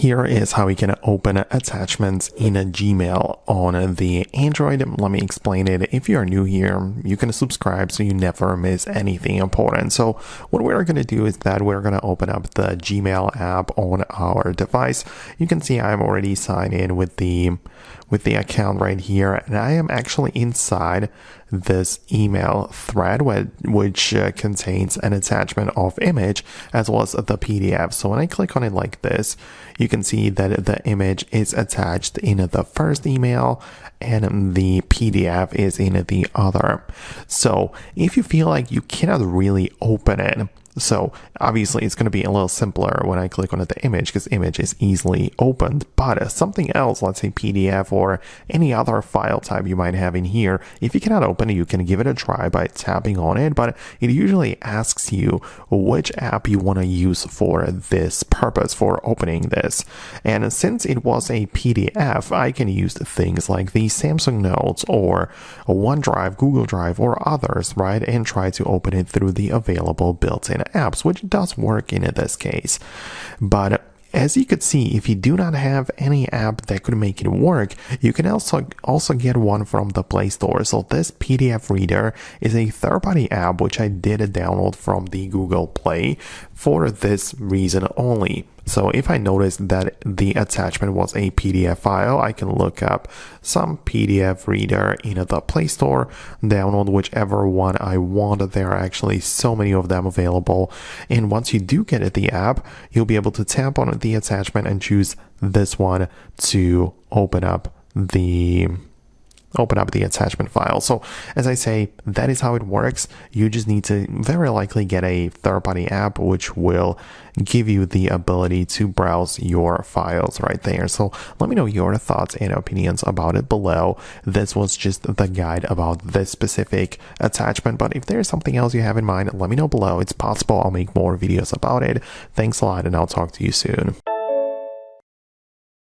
Here is how we can open attachments in a Gmail on the Android. Let me explain it. If you are new here, you can subscribe so you never miss anything important. So what we're going to do is that we're going to open up the Gmail app on our device. You can see I'm already signed in with the account right here, and I am actually inside this email thread which contains an attachment of image as well as the PDF. So when I click on it like this, you can see that the image is attached in the first email and the PDF is in the other. So if you feel like you cannot really open it, so obviously it's going to be a little simpler when I click on the image because image is easily opened, but something else, let's say PDF or any other file type you might have in here, if you cannot open it, you can give it a try by tapping on it, but it usually asks you which app you want to use for this purpose, for opening this. And since it was a PDF, I can use things like the Samsung Notes or OneDrive, Google Drive, or others, right? And try to open it through the available built-in apps, which does work in this case. But as you could see, if you do not have any app that could make it work, you can also get one from the Play Store. So this PDF Reader is a third-party app which I did download from the Google Play for this reason only. So if I notice that the attachment was a PDF file, I can look up some PDF Reader in the Play Store, download whichever one I want. There are actually so many of them available. And once you do get the app, you'll be able to tap on the attachment and choose this one to open up the attachment file. So as I say, that is how it works. You just need to very likely get a third-party app which will give you the ability to browse your files right there. So let me know your thoughts and opinions about it below. This was just the guide about this specific attachment, but if there's something else you have in mind, let me know below. It's possible I'll make more videos about it. Thanks a lot, and I'll talk to you soon.